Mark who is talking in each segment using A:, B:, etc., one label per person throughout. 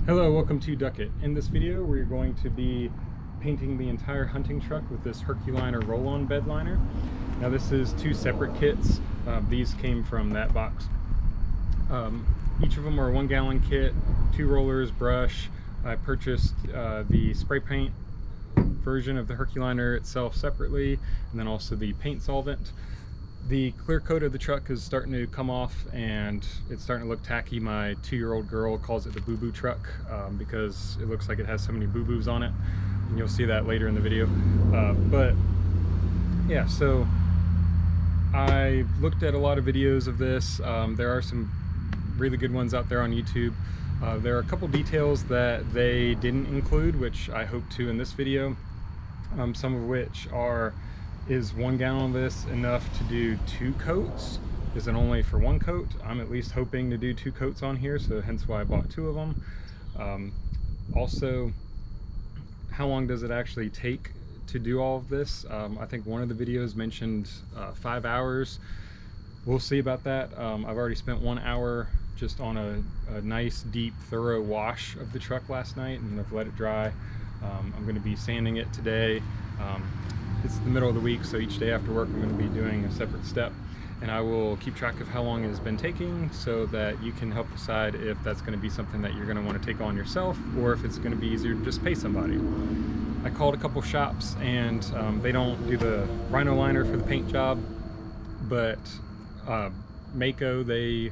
A: Hello, welcome to Duck It. In this video, we're going to be painting the entire hunting truck with this Herculiner roll-on bed liner. Now this is two separate kits. These came from that box. Each of them are a 1 gallon kit, 2 rollers, brush. I purchased the spray paint version of the Herculiner itself separately, and then also the paint solvent. The clear coat of the truck is starting to come off and it's starting to look tacky. My 2-year-old girl calls it the boo-boo truck because it looks like it has so many boo-boos on it. And you'll see that later in the video. But yeah, so I looked at a lot of videos of this. There are some really good ones out there on YouTube. There are a couple details that they didn't include, which I hope to in this video. Some of which are, is 1 gallon of this enough to do 2 coats? Is it only for 1 coat? I'm at least hoping to do 2 coats on here, so hence why I bought 2 of them. Also, how long does it actually take to do all of this? I think one of the videos mentioned 5 hours. We'll see about that. I've already spent 1 hour just on a nice, deep, thorough wash of the truck last night, and I've let it dry. I'm going to be sanding it today. It's the middle of the week, so each day after work I'm going to be doing a separate step, and I will keep track of how long it has been taking so that you can help decide if that's going to be something that you're going to want to take on yourself, or if it's going to be easier to just pay somebody. I called a couple shops and they don't do the rhino liner for the paint job, but Mako, they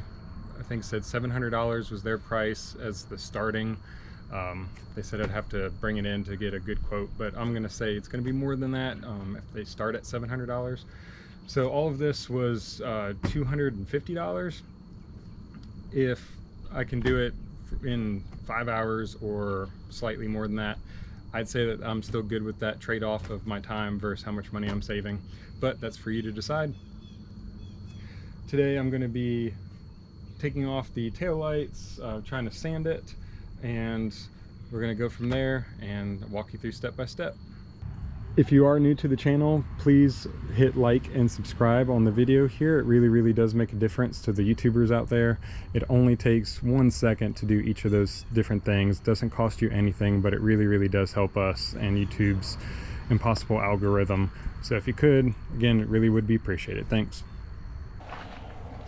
A: I think said $700 was their price as the starting. They said I'd have to bring it in to get a good quote, but I'm gonna say it's gonna be more than that if they start at $700. So all of this was $250. If I can do it in 5 hours or slightly more than that, I'd say that I'm still good with that trade-off of my time versus how much money I'm saving, but that's for you to decide. Today I'm gonna be taking off the tail lights, trying to sand it, and we're going to go from there and walk you through step by step. If you are new to the channel, please hit like and subscribe on the video here. It really does make a difference to the YouTubers out there. It only takes 1 second to do each of those different things. It doesn't cost you anything, but it really does help us and YouTube's impossible algorithm. So if you could, again, it really would be appreciated. Thanks.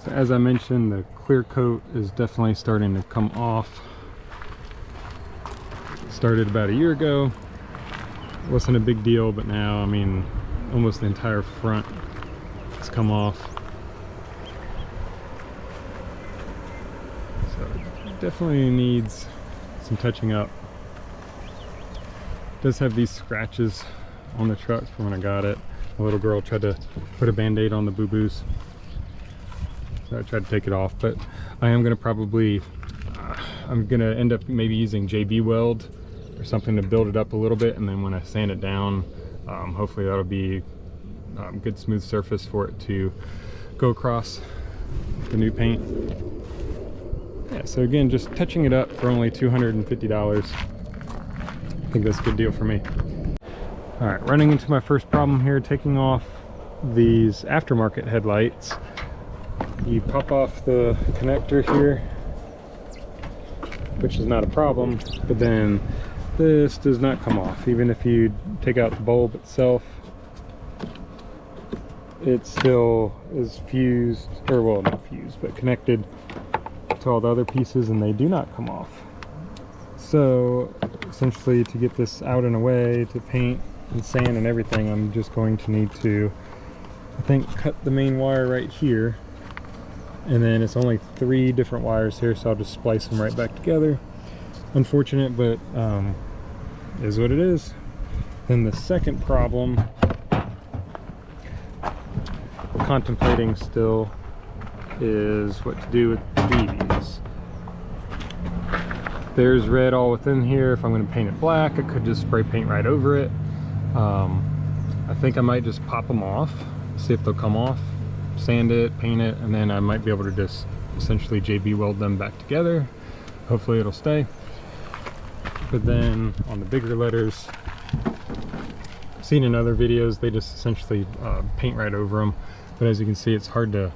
A: So as I mentioned, the clear coat is definitely starting to come off. Started about a year ago. It wasn't a big deal, but now, I mean, almost the entire front has come off. So it definitely needs some touching up. It does have these scratches on the truck from when I got it. My little girl tried to put a band-aid on the boo-boos, so I tried to take it off, but I am gonna probably I'm gonna end up maybe using JB weld or something to build it up a little bit, and then when I sand it down, hopefully that'll be good smooth surface for it to go across the new paint. Yeah, so again, just touching it up for only $250. I think that's a good deal for me. All right, running into my first problem here, taking off these aftermarket headlights. You pop off the connector here, which is not a problem, but then this does not come off. Even if you take out the bulb itself, it still is fused, or well, not fused, but connected to all the other pieces, and they do not come off. So essentially, to get this out and away, to paint and sand and everything, I'm just going to need to, I think, cut the main wire right here. And then it's only 3 different wires here, so I'll just splice them right back together. Unfortunate, but is what it is. Then the second problem, contemplating still, is what to do with these. There's red all within here. If I'm going to paint it black, I could just spray paint right over it. I think I might just pop them off, see if they'll come off, sand it, paint it, and then I might be able to just essentially JB weld them back together. Hopefully it'll stay. But then on the bigger letters, I've seen in other videos, they just essentially paint right over them. But as you can see, it's hard to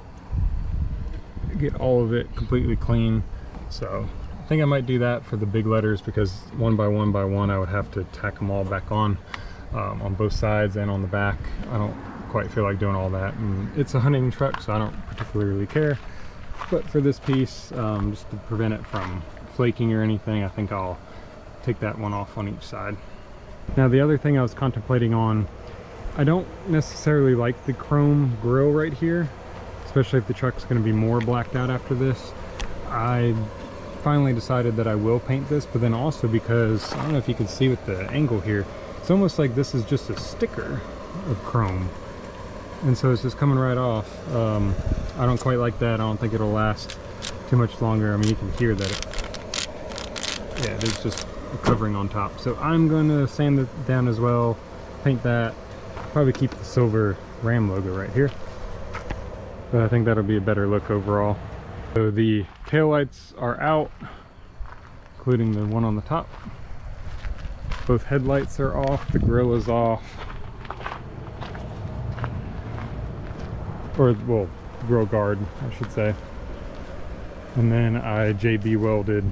A: get all of it completely clean. So I think I might do that for the big letters, because one by one I would have to tack them all back on both sides and on the back. I don't quite feel like doing all that, and it's a hunting truck, so I don't particularly care. But for this piece, just to prevent it from flaking or anything, I think I'll take that one off on each side. Now the other thing I was contemplating on, I don't necessarily like the chrome grill right here, especially if the truck's going to be more blacked out after this. I finally decided that I will paint this, but then also because, I don't know if you can see with the angle here, it's almost like this is just a sticker of chrome. And so it's just coming right off. I don't quite like that. I don't think it'll last too much longer. I mean, you can hear that yeah, there's just a covering on top. So I'm going to sand it down as well, paint that, probably keep the silver Ram logo right here. But I think that'll be a better look overall. So the taillights are out, including the one on the top. Both headlights are off, the grill is off. Or, well, grill guard, I should say. And then I JB welded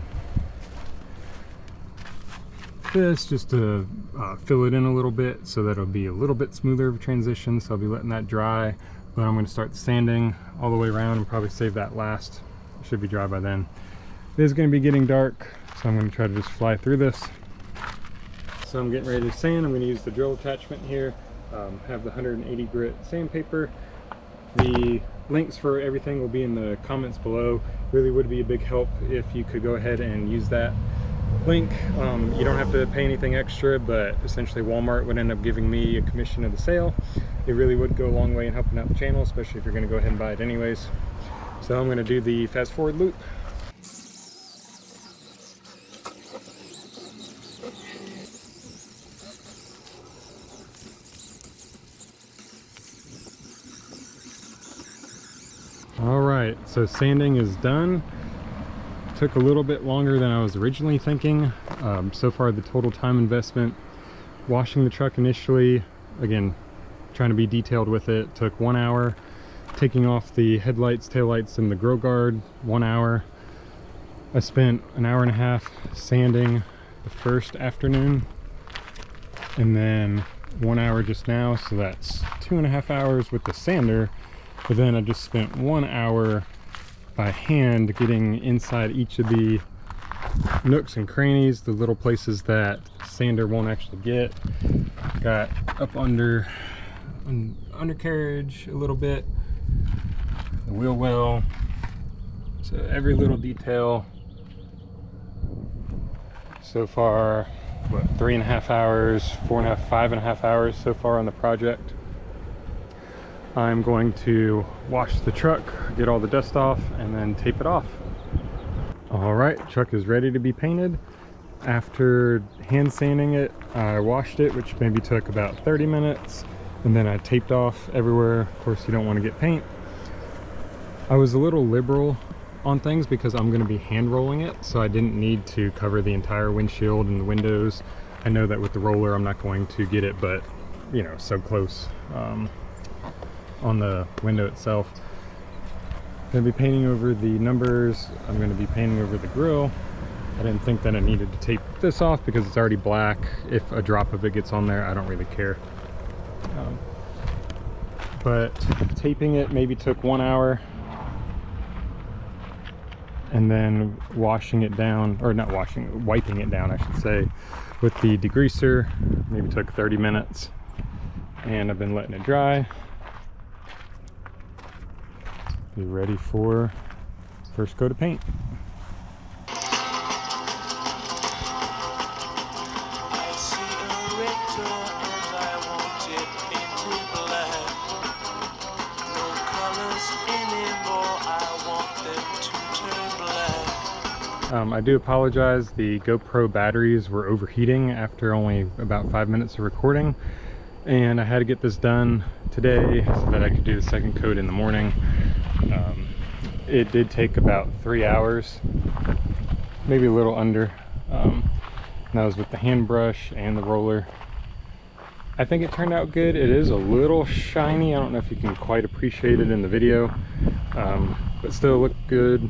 A: this just to fill it in a little bit so that it'll be a little bit smoother of a transition. So I'll be letting that dry, but I'm going to start sanding all the way around and probably save that last. It should be dry by then. It is going to be getting dark, so I'm going to try to just fly through this. So I'm getting ready to sand. I'm going to use the drill attachment here. Have the 180 grit sandpaper. The links for everything will be in the comments below. Really would be a big help if you could go ahead and use that link. You don't have to pay anything extra, but essentially Walmart would end up giving me a commission of the sale. It really would go a long way in helping out the channel, especially if you're going to go ahead and buy it anyways. So I'm going to do the fast forward loop. Alright, so sanding is done. Took a little bit longer than I was originally thinking. So far the total time investment washing the truck initially, again trying to be detailed with it, took 1 hour. Taking off the headlights, taillights, and the grill guard, 1 hour. I spent an hour and a half sanding the first afternoon, and then 1 hour just now, so that's 2.5 hours with the sander. But then I just spent 1 hour by hand getting inside each of the nooks and crannies, the little places that sander won't actually get. Got up under undercarriage a little bit, the wheel well, so every little detail. So far, what, 3.5 hours, 4.5, 5.5 hours so far on the project. I'm going to wash the truck, get all the dust off, and then tape it off. All right, truck is ready to be painted. After hand sanding it, I washed it, which maybe took about 30 minutes, and then I taped off everywhere. Of course, you don't want to get paint. I was a little liberal on things because I'm going to be hand rolling it, so I didn't need to cover the entire windshield and the windows. I know that with the roller I'm not going to get it, but you know, so close on the window itself. I'm going to be painting over the numbers. I'm going to be painting over the grill. I didn't think that I needed to tape this off because it's already black. If a drop of it gets on there, I don't really care. But taping it maybe took 1 hour, and then washing it down, or not washing, wiping it down I should say, with the degreaser maybe took 30 minutes, and I've been letting it dry. Be ready for first coat of paint. I do apologize, the GoPro batteries were overheating after only about 5 minutes of recording, and I had to get this done today so that I could do the second coat in the morning. It did take about 3 hours, maybe a little under. And that was with the hand brush and the roller. I think it turned out good. It is a little shiny. I don't know if you can quite appreciate it in the video, but still looked good.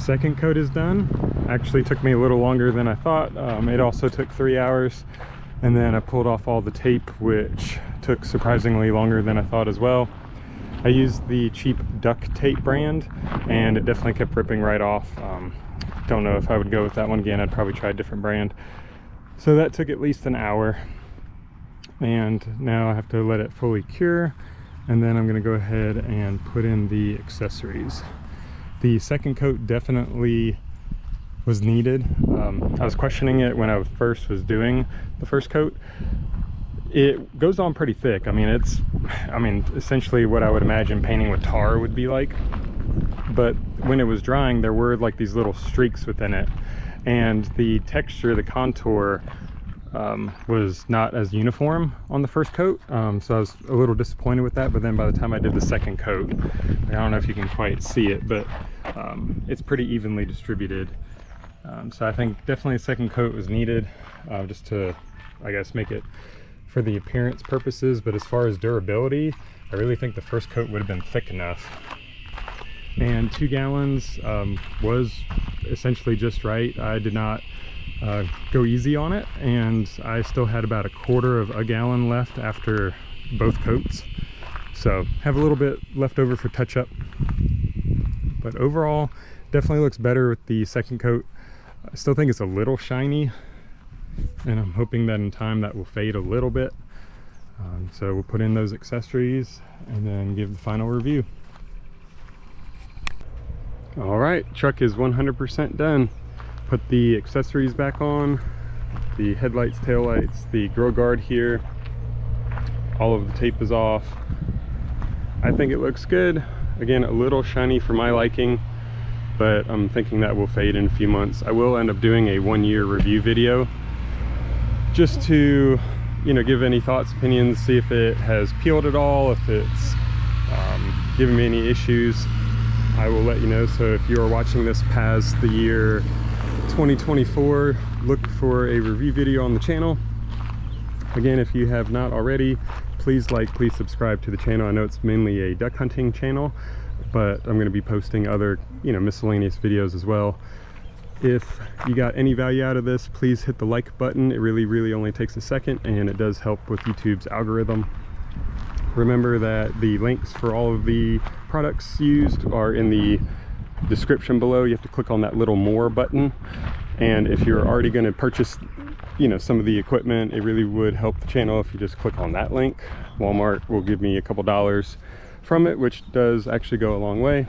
A: Second coat is done. Actually took me a little longer than I thought. It also took 3 hours, and then I pulled off all the tape, which took surprisingly longer than I thought as well. I used the cheap duct tape brand, and it definitely kept ripping right off. Don't know if I would go with that one again. I'd probably try a different brand. So that took at least an hour, and now I have to let it fully cure, and then I'm going to go ahead and put in the accessories. The second coat definitely was needed. I was questioning it when I first was doing the first coat. It goes on pretty thick. I mean, it's essentially what I would imagine painting with tar would be like. But when it was drying, there were like these little streaks within it, and the texture, the contour, was not as uniform on the first coat. So I was a little disappointed with that. But then by the time I did the second coat, I don't know if you can quite see it, but it's pretty evenly distributed. So I think definitely a second coat was needed, just to, I guess, make it for the appearance purposes. But as far as durability, I really think the first coat would have been thick enough. And 2 gallons was essentially just right. I did not go easy on it, and I still had about 1/4 of a gallon left after both coats. So have a little bit left over for touch-up. But overall, definitely looks better with the second coat. I still think it's a little shiny, and I'm hoping that in time that will fade a little bit. So we'll put in those accessories and then give the final review. All right, truck is 100% done. Put the accessories back on, the headlights, taillights, the grill guard here. All of the tape is off. I think it looks good. Again, a little shiny for my liking, but I'm thinking that will fade in a few months. I will end up doing a 1-year review video just to, you know, give any thoughts, opinions, see if it has peeled at all, if it's giving me any issues. I will let you know. So if you are watching this past the year 2024, look for a review video on the channel. Again, if you have not already, please like, please subscribe to the channel. I know it's mainly a duck hunting channel, but I'm going to be posting other, you know, miscellaneous videos as well. If you got any value out of this, please hit the like button. It really only takes a second, and it does help with YouTube's algorithm. Remember that the links for all of the products used are in the description below. You have to click on that little more button, and if you're already going to purchase, you know, some of the equipment, it really would help the channel if you just click on that link. Walmart will give me a couple dollars from it, which does actually go a long way.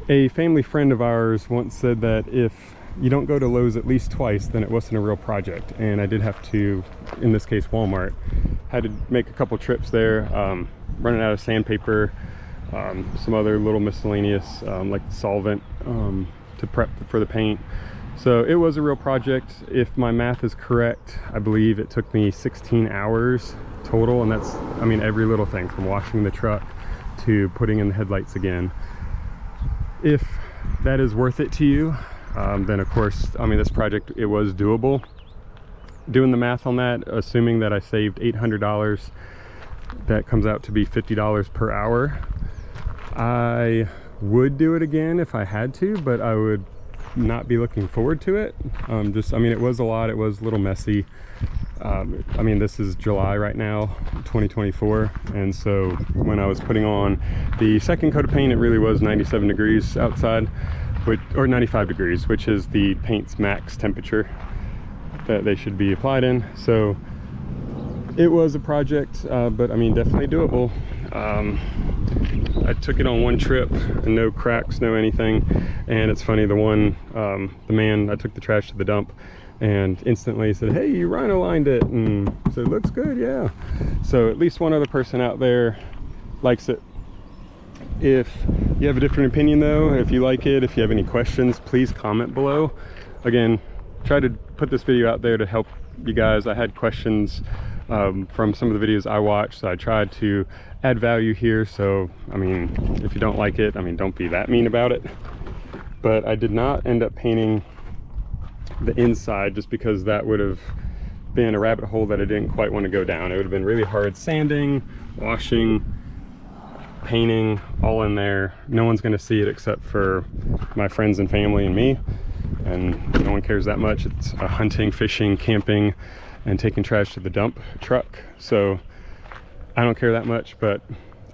A: A family friend of ours once said that if you don't go to Lowe's at least twice, then it wasn't a real project. And I did have to, in this case Walmart, had to make a couple trips there, running out of sandpaper, some other little miscellaneous like solvent to prep for the paint. So it was a real project. If my math is correct, I believe it took me 16 hours total, and that's, I mean, every little thing from washing the truck to putting in the headlights again. If that is worth it to you, then of course, I mean, this project, it was doable. Doing the math on that, assuming that I saved $800, that comes out to be $50 per hour. I would do it again if I had to, but I would not be looking forward to it. I mean, it was a lot, it was a little messy. I mean, this is July right now, 2024, and so when I was putting on the second coat of paint, it really was 97 degrees outside, or 95 degrees, which is the paint's max temperature that they should be applied in. So it was a project, but I mean, definitely doable. I took it on one trip, and no cracks, no anything. And it's funny, the man, I took the trash to the dump, and instantly said, "Hey, you rhino lined it," and I said, "Looks good, yeah." So at least one other person out there likes it. If you have a different opinion though, if you like it, if you have any questions, please comment below. Again, try to put this video out there to help you guys. I had questions from some of the videos I watched, so I tried to add value here. So I mean, if you don't like it, I mean, don't be that mean about it. But I did not end up painting the inside, just because that would have been a rabbit hole that I didn't quite want to go down. It would have been really hard sanding, washing, painting, all in there. No one's gonna see it except for my friends and family and me, and no one cares that much. It's a hunting, fishing, camping, and taking trash to the dump truck, so I don't care that much, but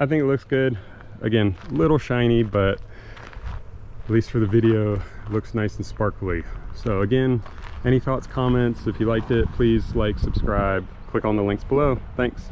A: I think it looks good. Again, a little shiny, but at least for the video, it looks nice and sparkly. So again, any thoughts, comments? If you liked it, please like, subscribe, click on the links below. Thanks.